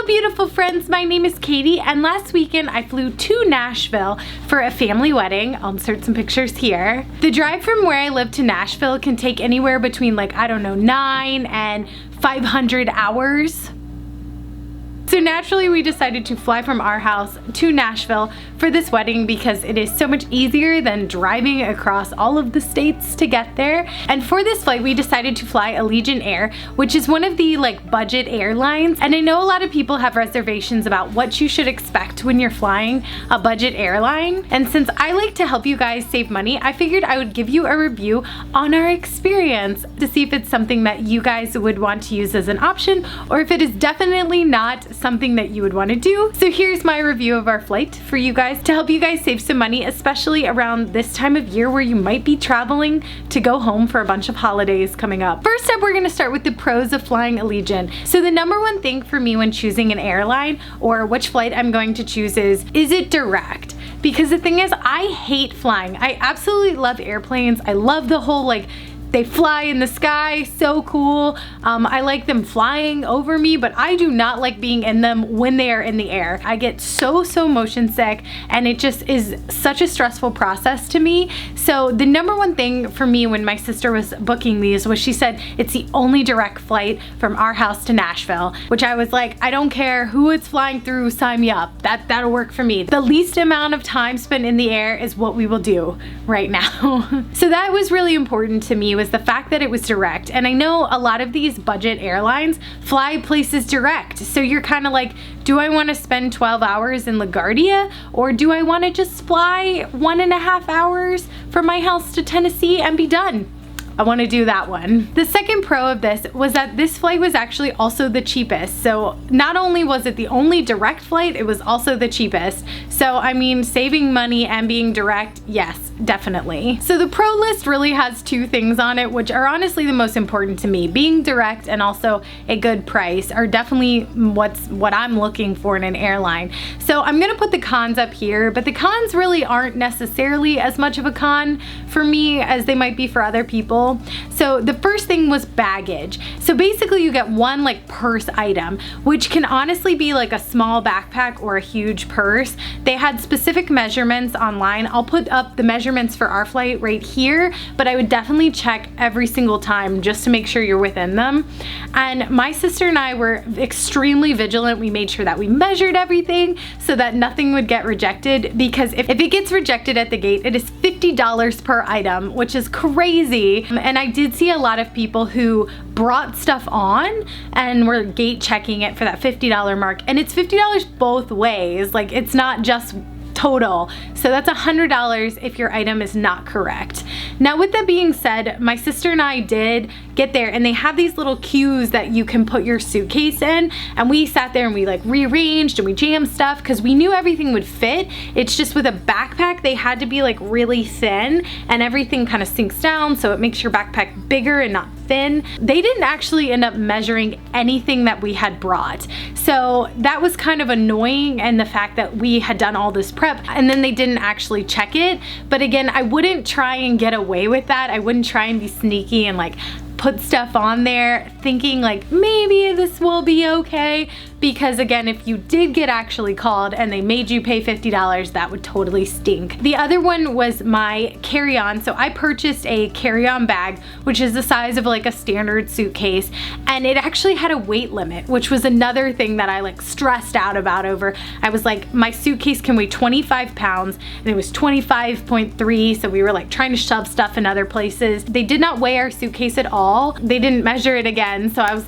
Hello beautiful friends, my name is Katie, and last weekend I flew to Nashville for a family wedding. I'll insert some pictures here. The drive from where I live to Nashville can take anywhere between 9 and 500 hours. So naturally we decided to fly from our house to Nashville for this wedding because it is so much easier than driving across all of the states to get there. And for this flight we decided to fly Allegiant Air, which is one of the budget airlines. And I know a lot of people have reservations about what you should expect when you're flying a budget airline. And since I like to help you guys save money, I figured I would give you a review on our experience to see if it's something that you guys would want to use as an option or if it is definitely not something that you would want to do. So here's my review of our flight for you guys to help you guys save some money, especially around this time of year where you might be traveling to go home for a bunch of holidays coming up. First up, we're going to start with the pros of flying Allegiant. So the number one thing for me when choosing an airline or which flight I'm going to choose is it direct? Because the thing is, I hate flying. I absolutely love airplanes. I love the whole they fly in the sky, so cool. I like them flying over me, but I do not like being in them when they are in the air. I get so motion sick, and it just is such a stressful process to me. So the number one thing for me when my sister was booking these was she said it's the only direct flight from our house to Nashville, which I was like, I don't care who it's flying through, sign me up. That'll work for me. The least amount of time spent in the air is what we will do right now. So that was really important to me, was the fact that it was direct. And I know a lot of these budget airlines fly places direct, so you're kind of like, do I want to spend 12 hours in LaGuardia, or do I want to just fly 1.5 hours from my house to Tennessee and be done? I want to do that one. The second pro of this was that this flight was actually also the cheapest. So not only was it the only direct flight, it was also the cheapest. So I mean, saving money and being direct, yes, definitely. So the pro list really has two things on it, which are honestly the most important to me. Being direct and also a good price are definitely what I'm looking for in an airline. So I'm gonna put the cons up here, but the cons really aren't necessarily as much of a con for me as they might be for other people. So the first thing was baggage. So basically you get one purse item, which can honestly be a small backpack or a huge purse. They had specific measurements online. I'll put up the measurements for our flight right here, but I would definitely check every single time just to make sure you're within them. And my sister and I were extremely vigilant. We made sure that we measured everything so that nothing would get rejected, because if it gets rejected at the gate, it is $50 per item, which is crazy. And I did see a lot of people who brought stuff on and were gate checking it for that $50 mark, and it's $50 both ways. It's not just total. So that's $100 if your item is not correct. Now with that being said, my sister and I did get there, and they have these little queues that you can put your suitcase in, and we sat there and we rearranged and we jammed stuff because we knew everything would fit. It's just with a backpack they had to be really thin, and everything kind of sinks down, so it makes your backpack bigger and not thin. They didn't actually end up measuring anything that we had brought, so that was kind of annoying, and the fact that we had done all this prep and then they didn't actually check it. But again, I wouldn't try and get away with that. I wouldn't try and be sneaky and put stuff on there thinking maybe this will be okay, because again, if you did get actually called and they made you pay $50, that would totally stink. The other one was my carry-on. So I purchased a carry-on bag, which is the size of a standard suitcase, and it actually had a weight limit, which was another thing that I stressed out about over. I was my suitcase can weigh 25 pounds, and it was 25.3, so we were trying to shove stuff in other places. They did not weigh our suitcase at all. They didn't measure it again, so I was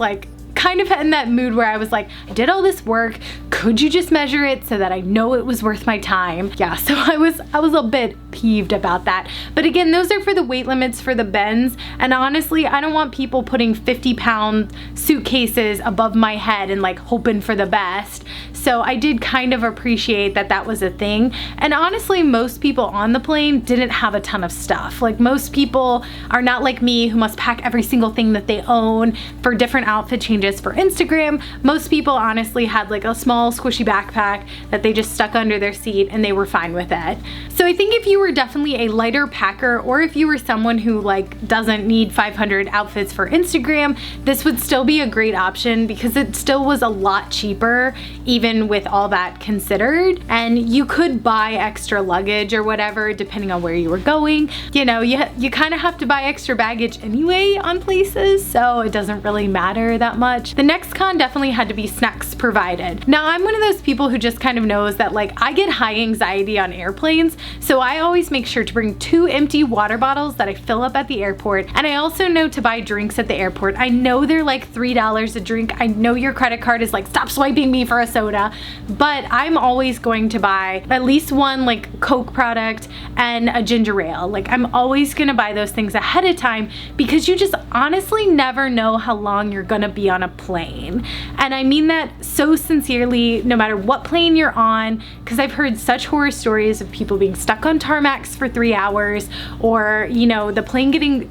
kind of in that mood where I was I did all this work, could you just measure it so that I know it was worth my time? Yeah, so I was a bit peeved about that. But again, those are for the weight limits for the bins, and honestly, I don't want people putting 50-pound suitcases above my head and hoping for the best. So I did kind of appreciate that that was a thing. And honestly, most people on the plane didn't have a ton of stuff. Most people are not like me, who must pack every single thing that they own for different outfit changes. is for Instagram. Most people honestly had like a small squishy backpack that they just stuck under their seat and they were fine with it. So I think if you were definitely a lighter packer, or if you were someone who like doesn't need 500 outfits for Instagram, this would still be a great option because it still was a lot cheaper even with all that considered. And you could buy extra luggage or whatever depending on where you were going. You know, you kind of have to buy extra baggage anyway on places, so it doesn't really matter that much. The next con definitely had to be snacks provided. Now I'm one of those people who just kind of knows that like I get high anxiety on airplanes, so I always make sure to bring 2 empty water bottles that I fill up at the airport. And I also know to buy drinks at the airport. I know they're like $3 a drink. I know your credit card is like, stop swiping me for a soda, but I'm always going to buy at least one like Coke product and a ginger ale. Like I'm always gonna buy those things ahead of time because you just honestly never know how long you're gonna be on a plane. And I mean that so sincerely, no matter what plane you're on, because I've heard such horror stories of people being stuck on tarmacs for 3 hours, or you know, the plane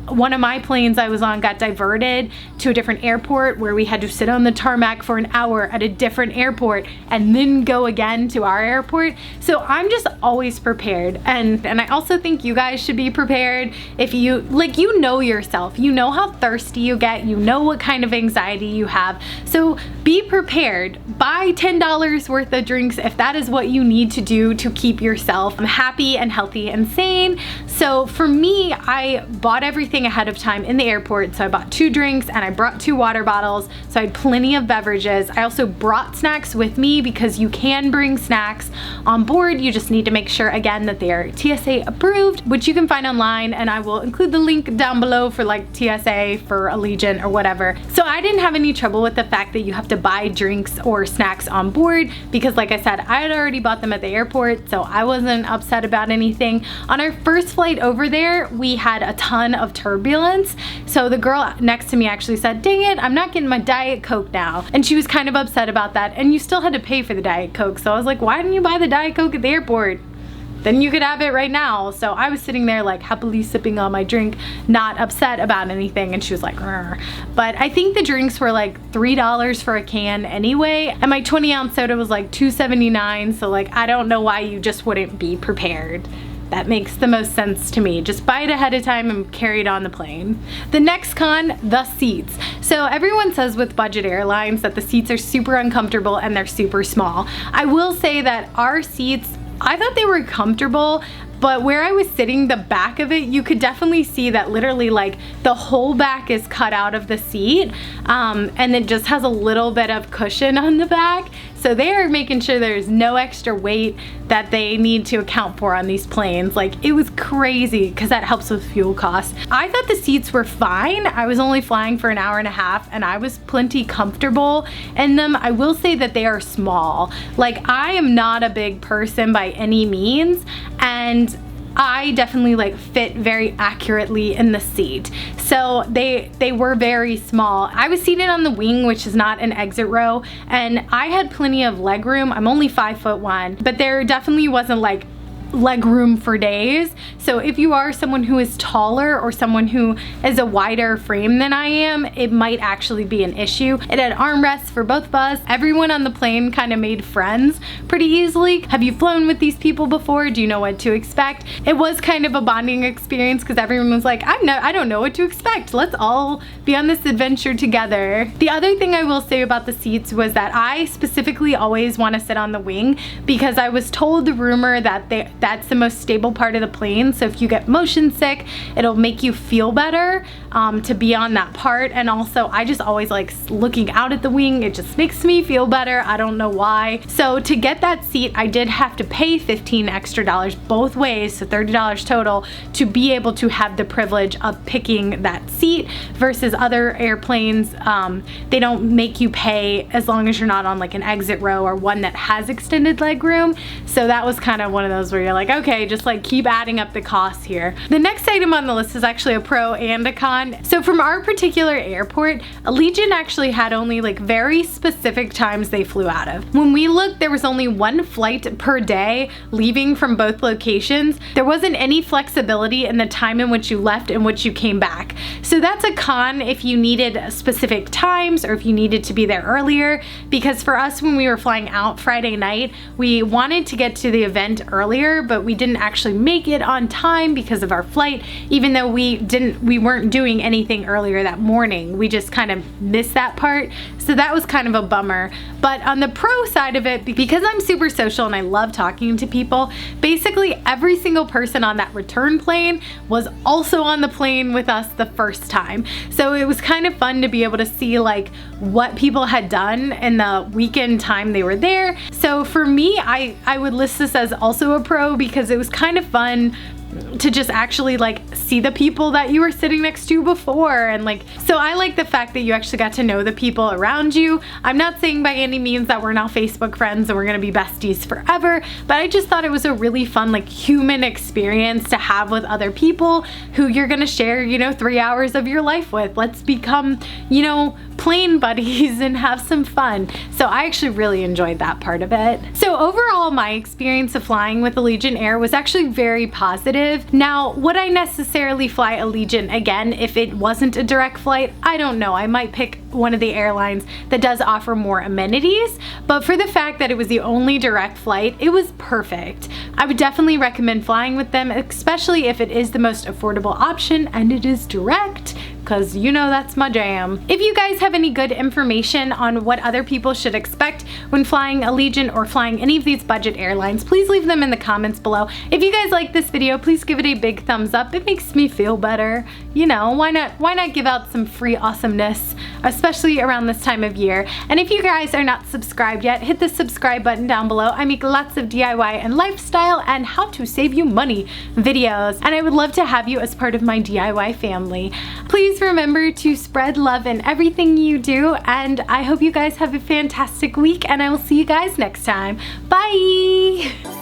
one of my planes I was on got diverted to a different airport where we had to sit on the tarmac for an hour at a different airport and then go again to our airport. So I'm just always prepared, and I also think you guys should be prepared. If you like, you know yourself, you know how thirsty you get, you know what kind of anxiety you have, so be prepared. Buy $10 worth of drinks if that is what you need to do to keep yourself happy and healthy and sane. So for me, I bought everything ahead of time in the airport. So I bought 2 drinks and I brought 2 water bottles, so I had plenty of beverages. I also brought snacks with me because you can bring snacks on board. You just need to make sure again that they are TSA approved, which you can find online, and I will include the link down below for like TSA for Allegiant or whatever. So I didn't have any trouble with the fact that you have to buy drinks or snacks on board because like I said, I had already bought them at the airport, so I wasn't upset about anything. On our first flight over there, we had a ton of turbulence, so the girl next to me actually said, dang it, I'm not getting my Diet Coke now, and she was kind of upset about that. And you still had to pay for the Diet Coke, so I was like, why didn't you buy the Diet Coke at the airport? Then you could have it right now. So I was sitting there like happily sipping on my drink, not upset about anything, and she was like, "Rrr." But I think the drinks were like $3 for a can anyway, and my 20-ounce soda was like $2.79, so like I don't know why you just wouldn't be prepared. That makes the most sense to me. Just buy it ahead of time and carry it on the plane. The next con, the seats. So everyone says with budget airlines that the seats are super uncomfortable and they're super small. I will say that our seats, I thought they were comfortable, but where I was sitting, the back of it, you could definitely see that literally like the whole back is cut out of the seat, and it just has a little bit of cushion on the back. So they are making sure there's no extra weight that they need to account for on these planes. Like it was crazy because that helps with fuel costs. I thought the seats were fine. I was only flying for an hour and a half and I was plenty comfortable in them. I will say that they are small. Like I am not a big person by any means, and I definitely like fit very accurately in the seat. So they were very small. I was seated on the wing, which is not an exit row, and I had plenty of leg room. I'm only 5'1", but there definitely wasn't like leg room for days. So if you are someone who is taller or someone who is a wider frame than I am, it might actually be an issue. It had armrests for both of us. Everyone on the plane kind of made friends pretty easily. Have you flown with these people before? Do you know what to expect? It was kind of a bonding experience because everyone was like, I don't know what to expect. Let's all be on this adventure together. The other thing I will say about the seats was that I specifically always want to sit on the wing because I was told the rumor that that's the most stable part of the plane. So if you get motion sick, it'll make you feel better to be on that part. And also I just always like looking out at the wing. It just makes me feel better. I don't know why. So to get that seat, I did have to pay $15 extra both ways, so $30 total, to be able to have the privilege of picking that seat versus other airplanes. They don't make you pay as long as you're not on like an exit row or one that has extended leg room. So that was kind of one of those where you're like, okay, just like keep adding up the costs here. The next item on the list is actually a pro and a con. So from our particular airport, Allegiant actually had only like very specific times they flew out of. When we looked, there was only one flight per day leaving from both locations. There wasn't any flexibility in the time in which you left and which you came back. So that's a con if you needed specific times or if you needed to be there earlier, because for us when we were flying out Friday night, we wanted to get to the event earlier, but we didn't actually make it on time because of our flight, even though we weren't doing anything earlier that morning. We just kind of missed that part. So that was kind of a bummer. But on the pro side of it, because I'm super social and I love talking to people, basically every single person on that return plane was also on the plane with us the first time. So it was kind of fun to be able to see like what people had done in the weekend time they were there. So for me, I would list this as also a pro because it was kind of fun to just actually like see the people that you were sitting next to before, and like, so I like the fact that you actually got to know the people around you. I'm not saying by any means that we're now Facebook friends and we're gonna be besties forever, but I just thought it was a really fun like human experience to have with other people who you're gonna share, you know, 3 hours of your life with. Let's become, you know, plane buddies and have some fun. So I actually really enjoyed that part of it. So overall, my experience of flying with Allegiant Air was actually very positive. Now, would I necessarily fly Allegiant again if it wasn't a direct flight? I don't know. I might pick one of the airlines that does offer more amenities, but for the fact that it was the only direct flight, it was perfect. I would definitely recommend flying with them, especially if it is the most affordable option and it is direct, because you know that's my jam. If you guys have any good information on what other people should expect when flying Allegiant or flying any of these budget airlines, please leave them in the comments below. If you guys like this video, please give it a big thumbs up. It makes me feel better. You know, why not give out some free awesomeness, especially around this time of year. And if you guys are not subscribed yet, hit the subscribe button down below. I make lots of DIY and lifestyle and how to save you money videos, and I would love to have you as part of my DIY family. Please remember to spread love in everything you do, and I hope you guys have a fantastic week, and I will see you guys next time. Bye!